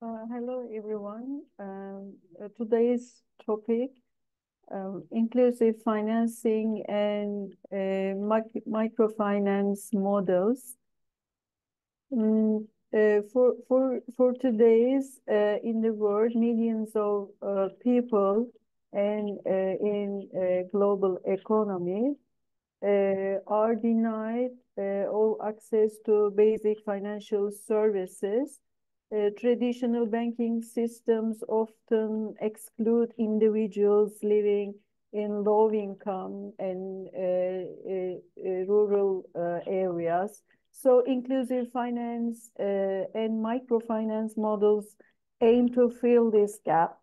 Hello, everyone. Today's topic, inclusive financing and microfinance models. For today's in the world, millions of people and in global economy are denied all access to basic financial services. Traditional banking systems often exclude individuals living in low income and rural areas. So inclusive finance and microfinance models aim to fill this gap.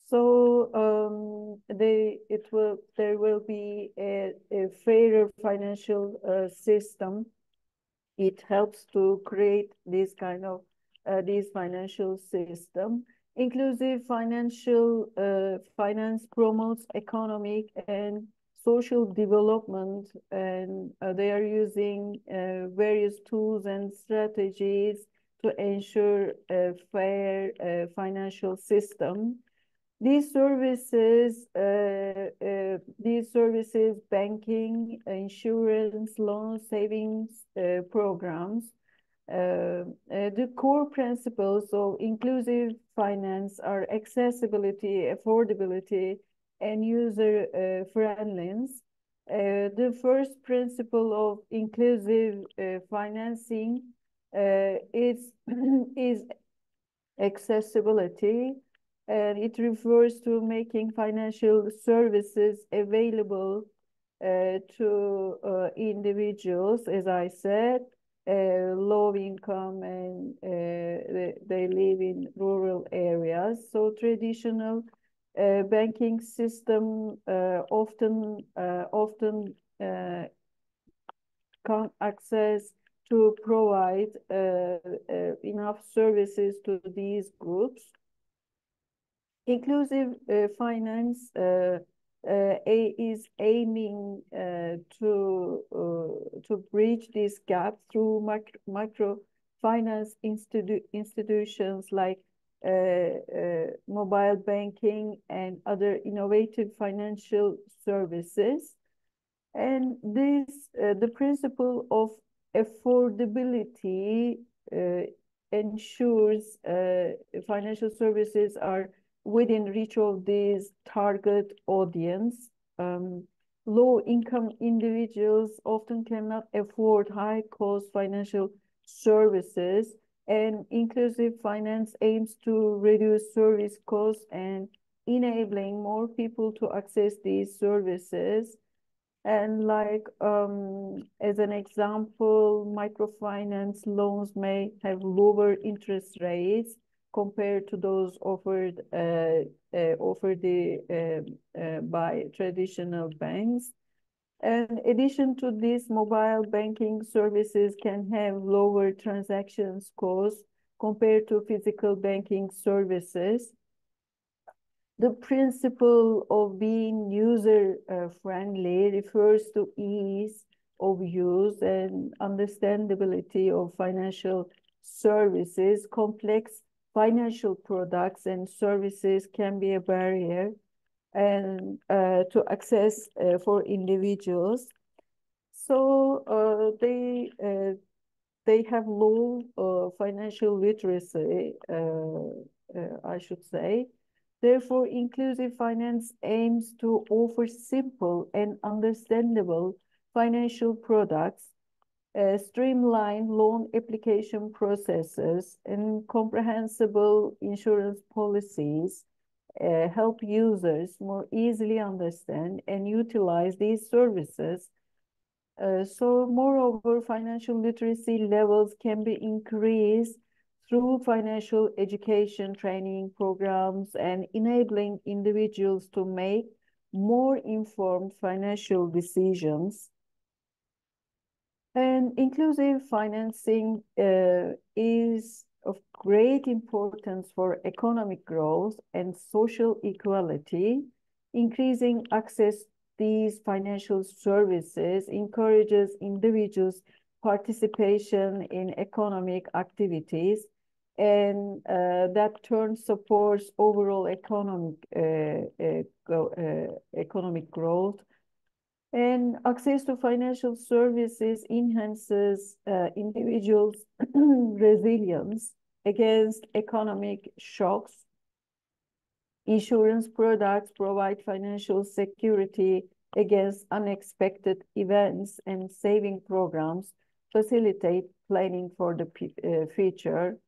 So there will be a fairer financial system. It helps to create this kind of this financial system. Inclusive financial finance promotes economic and social development, and they are using various tools and strategies to ensure a fair financial system. These services, banking, insurance, loan savings programs, the core principles of inclusive finance are accessibility, affordability, and user friendliness. The first principle of inclusive financing is is accessibility, and it refers to making financial services available to individuals, as I said, low income, and they live in rural areas. So traditional banking system often can't access to provide enough services to these groups. Inclusive finance is aiming to bridge this gap through microfinance institutions like mobile banking and other innovative financial services. And the principle of affordability uh, ensures financial services are within reach of this target audience. Um, Low-income individuals often cannot afford high-cost financial services, and inclusive finance aims to reduce service costs and enabling more people to access these services. And like as an example, microfinance loans may have lower interest rates compared to those offered by traditional banks. In addition to this, mobile banking services can have lower transactions costs compared to physical banking services. The principle of being user friendly refers to ease of use and understandability of financial services. Complex financial products and services can be a barrier and to access for individuals. So they have low financial literacy, I should say. Therefore, inclusive finance aims to offer simple and understandable financial products, streamline loan application processes, and comprehensible insurance policies, help users more easily understand and utilize these services. So moreover, financial literacy levels can be increased through financial education training programs and enabling individuals to make more informed financial decisions. And inclusive financing is of great importance for economic growth and social equality. Increasing access these financial services encourages individuals' participation in economic activities and that turn supports overall economic growth. And access to financial services enhances individuals' resilience against economic shocks. Insurance products provide financial security against unexpected events, and saving programs facilitate planning for the future.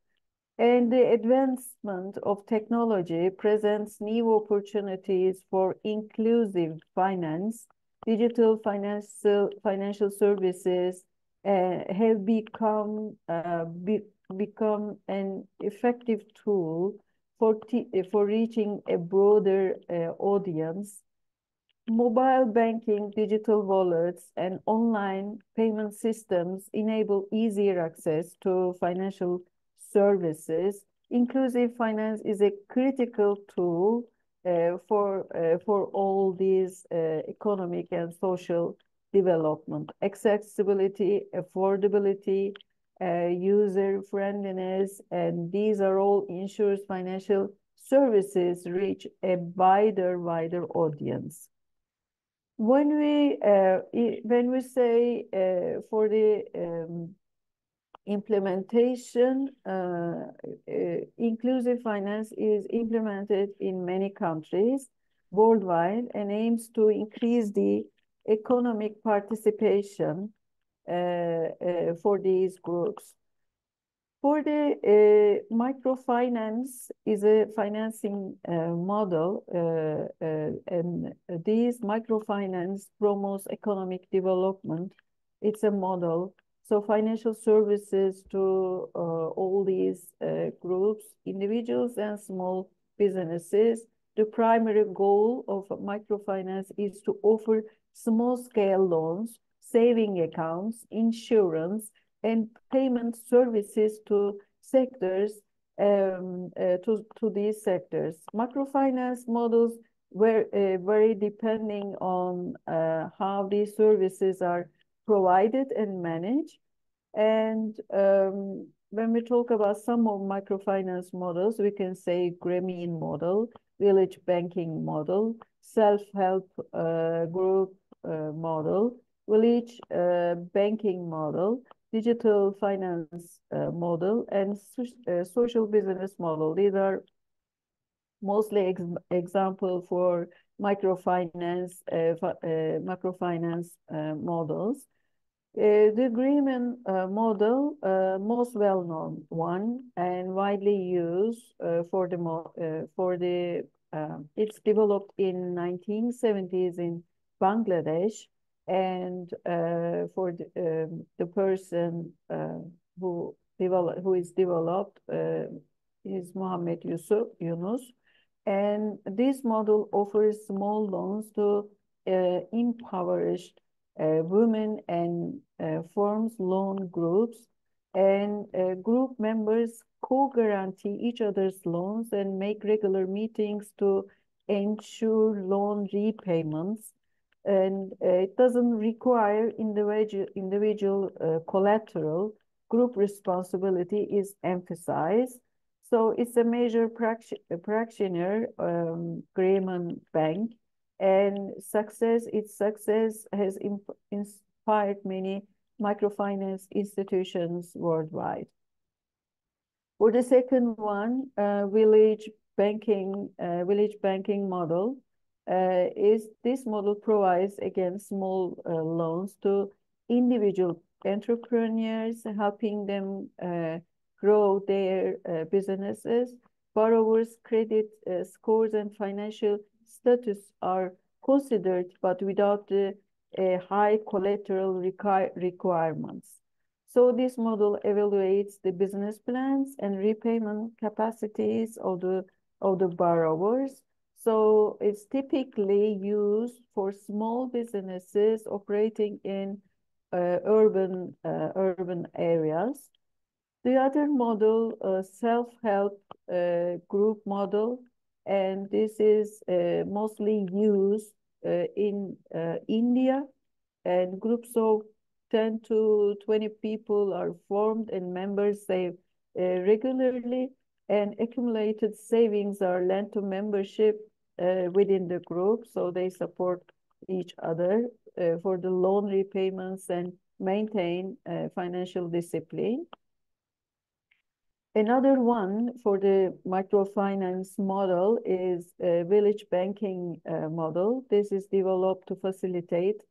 And the advancement of technology presents new opportunities for inclusive finance. Digital financial services have become an effective tool for reaching a broader audience. Mobile banking, digital wallets, and online payment systems enable easier access to financial services. Inclusive finance is a critical tool for all these economic and social development. Accessibility, affordability, user friendliness, and these are all ensures financial services reach a wider audience. When we say for the implementation, inclusive finance is implemented in many countries worldwide and aims to increase the economic participation for these groups. For the microfinance is a financing model, and this microfinance promotes economic development. It's a model. So financial services to all these groups, individuals and small businesses. The primary goal of microfinance is to offer small-scale loans, saving accounts, insurance, and payment services to sectors to these sectors. Microfinance models vary depending on how these services are provided and managed. And when we talk about some of microfinance models, we can say Grameen model, village banking model, self-help group model, village banking model, digital finance model, and social business model. These are mostly example for microfinance models. The GUven model, most well-known one and widely used it's developed in 1970s in Bangladesh, and for the person who is developed is Mohammed Yunus, and this model offers small loans to impoverished women and forms loan groups, and group members co-guarantee each other's loans and make regular meetings to ensure loan repayments. And it doesn't require individual collateral. Group responsibility is emphasized. So it's a major practitioner, Grameen Bank, and its success has inspired many microfinance institutions worldwide. For the second one, village banking model, is this model provides again small loans to individual entrepreneurs, helping them grow their businesses. Borrowers' credit scores and financial status are considered, but without the high collateral requirements. So this model evaluates the business plans and repayment capacities of the borrowers. So it's typically used for small businesses operating in urban areas. The other model, self-help group model, and this is mostly used in India, and groups of 10 to 20 people are formed, and members save regularly, and accumulated savings are lent to membership within the group, so they support each other for the loan repayments and maintain financial discipline. Another one for the microfinance model is a village banking model. This is developed to facilitate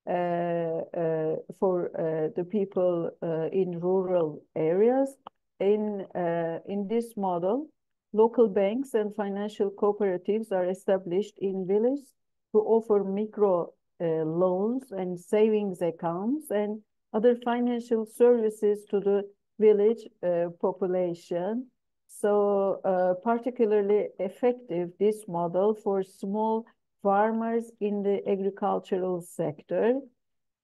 for the people in rural areas. In this model, local banks and financial cooperatives are established in villages to offer micro loans and savings accounts and other financial services to the village population. So particularly effective this model for small farmers in the agricultural sector.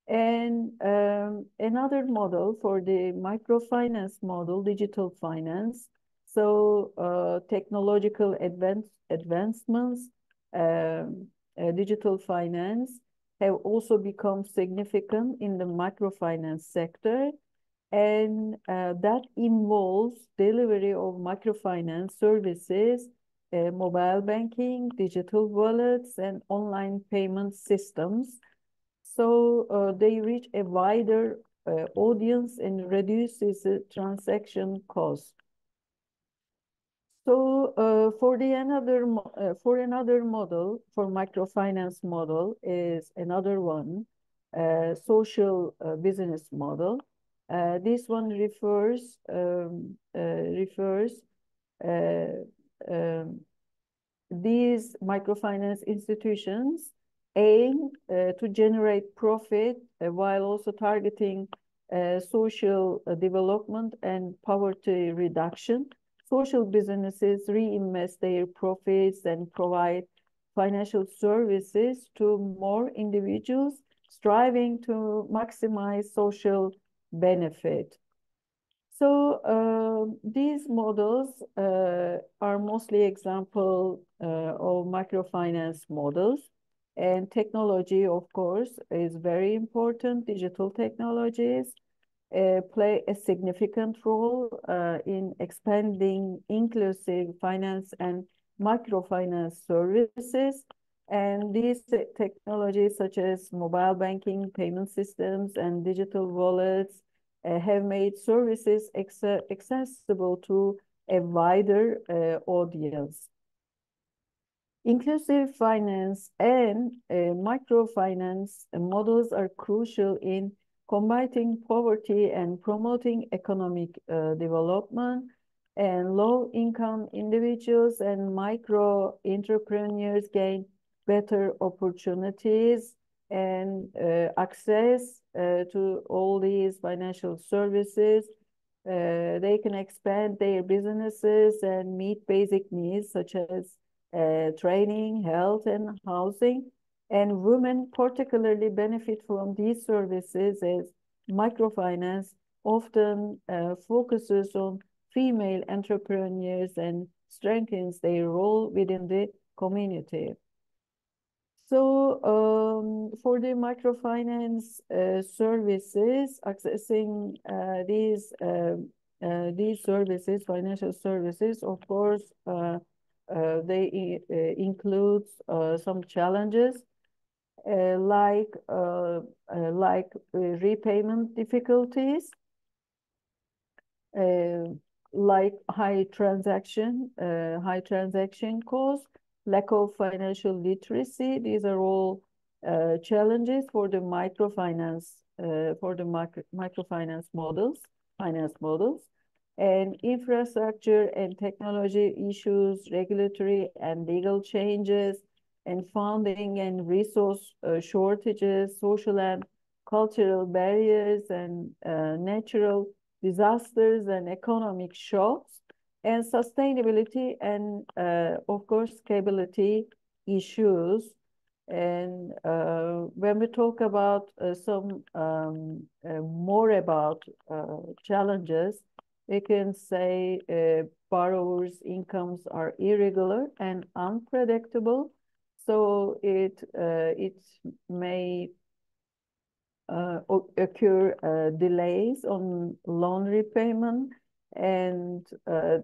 And another model for the microfinance model, digital finance. So technological advancements, digital finance have also become significant in the microfinance sector. And that involves delivery of microfinance services, mobile banking, digital wallets, and online payment systems. So they reach a wider audience and reduces the transaction cost. So for another model, for microfinance model is another one, social business model. This one refers uh, um, these microfinance institutions aim to generate profit while also targeting social development and poverty reduction. Social businesses reinvest their profits and provide financial services to more individuals, striving to maximize social benefit. So these models are mostly example of microfinance models. And technology, of course, is very important. Digital technologies play a significant role in expanding inclusive finance and microfinance services. And these technologies, such as mobile banking, payment systems, and digital wallets, have made services accessible to a wider audience. Inclusive finance and microfinance models are crucial in combating poverty and promoting economic development. And low-income individuals and micro entrepreneurs gain better opportunities and access to all these financial services. They can expand their businesses and meet basic needs such as training, health, and housing. And women particularly benefit from these services as microfinance often focuses on female entrepreneurs and strengthens their role within the community. So for the microfinance services, accessing these services, financial services, of course, they include some challenges like repayment difficulties, uh, like high transaction costs, lack of financial literacy. These are all challenges for the microfinance finance models, and infrastructure and technology issues, regulatory and legal changes, and funding and resource shortages, social and cultural barriers, and natural disasters and economic shocks, and sustainability and, of course, scalability issues. And when we talk about some more about challenges, we can say borrowers' incomes are irregular and unpredictable. So it may occur delays on loan repayment, And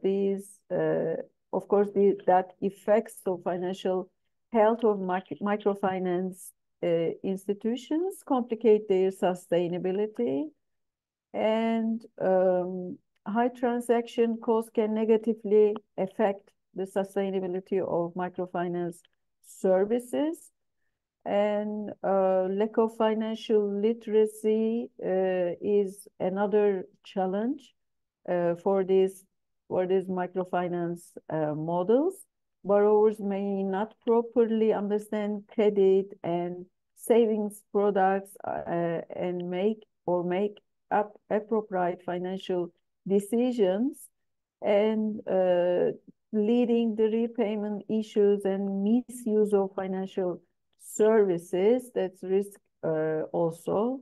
these, of course, that effects of financial health of microfinance institutions complicate their sustainability, and high transaction costs can negatively affect the sustainability of microfinance services. And lack of financial literacy is another challenge for these microfinance models. Borrowers may not properly understand credit and savings products and make up appropriate financial decisions, and leading the repayment issues and misuse of financial services. That's risk also.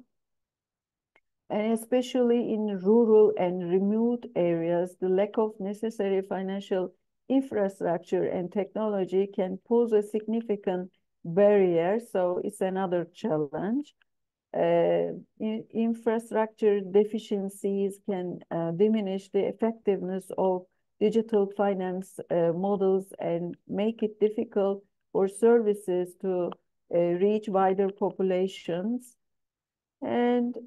And especially in rural and remote areas, the lack of necessary financial infrastructure and technology can pose a significant barrier. So it's another challenge. Infrastructure deficiencies can diminish the effectiveness of digital finance models and make it difficult for services to reach wider populations. And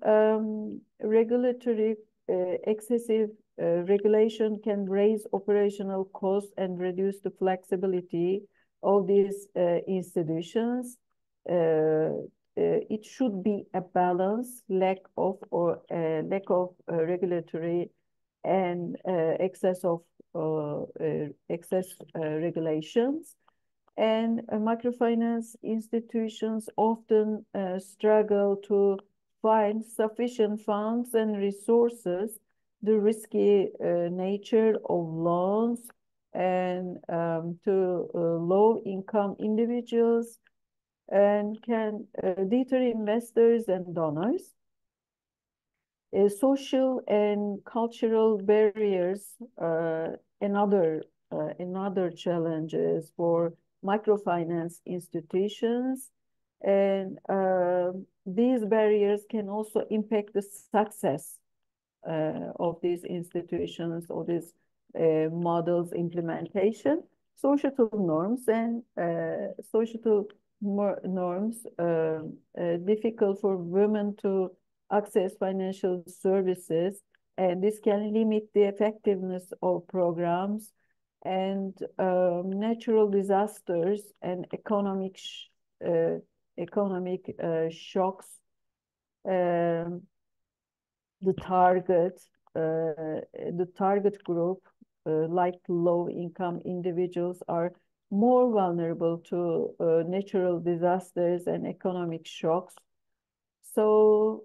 regulatory excessive regulation can raise operational costs and reduce the flexibility of these institutions. It should be a balance, lack of regulatory and excess regulations. And microfinance institutions often struggle to find sufficient funds and resources. The risky nature of loans and to low-income individuals and can deter investors and donors. Social and cultural barriers, another challenges for microfinance institutions, and these barriers can also impact the success of these institutions or these models implementation. Societal norms and societal norms difficult for women to access financial services, and this can limit the effectiveness of programs. And natural disasters and economic shocks, um, the target group, like low-income individuals, are more vulnerable to natural disasters and economic shocks. So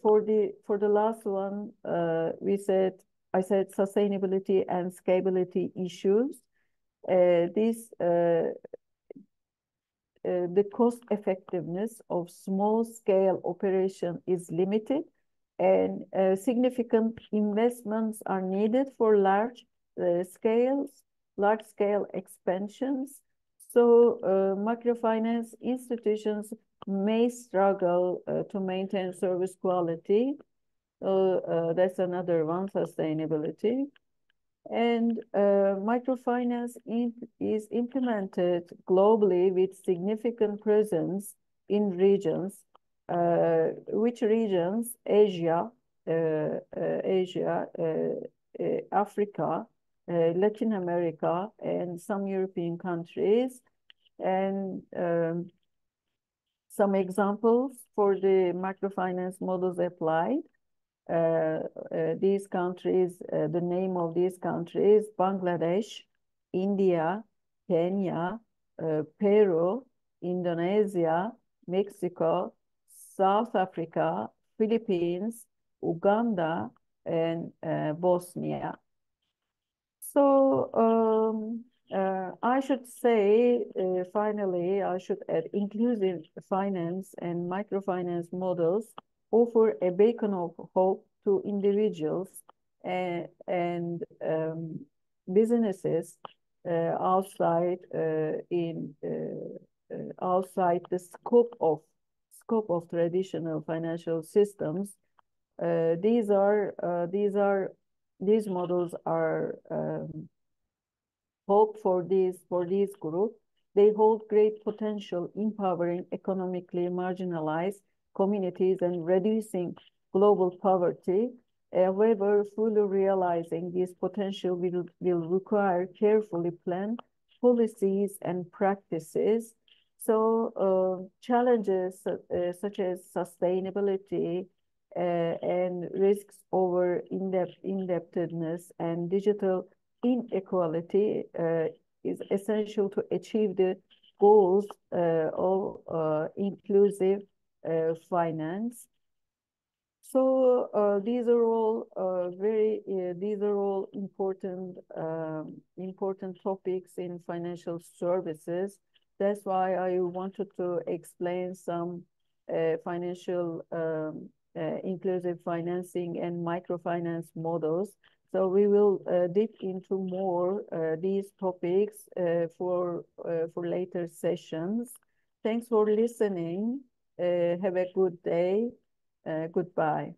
for the last one, I said sustainability and scalability issues. The cost effectiveness of small scale operation is limited, and significant investments are needed for large scale expansions. So microfinance institutions may struggle to maintain service quality. That's another one, sustainability. And microfinance is implemented globally with significant presence in regions. Which regions? Asia, Africa, Latin America, and some European countries. And some examples for the microfinance models applied. These countries, the name of these countries: Bangladesh, India, Kenya, Peru, Indonesia, Mexico, South Africa, Philippines, Uganda, and Bosnia. So I should say, finally, I should add, inclusive finance and microfinance models offer a beacon of hope to individuals and businesses outside outside the scope of traditional financial systems. These are these models are hope for this group. They hold great potential, empowering economically marginalized communities and reducing global poverty. However, fully realizing this potential will require carefully planned policies and practices. So challenges such as sustainability and risks over indebtedness and digital inequality is essential to achieve the goals of inclusive finance. So these are all these are all important topics in financial services. That's why I wanted to explain some financial inclusive financing and microfinance models. So we will dip into more these topics for later sessions. Thanks for listening. Have a good day. Goodbye.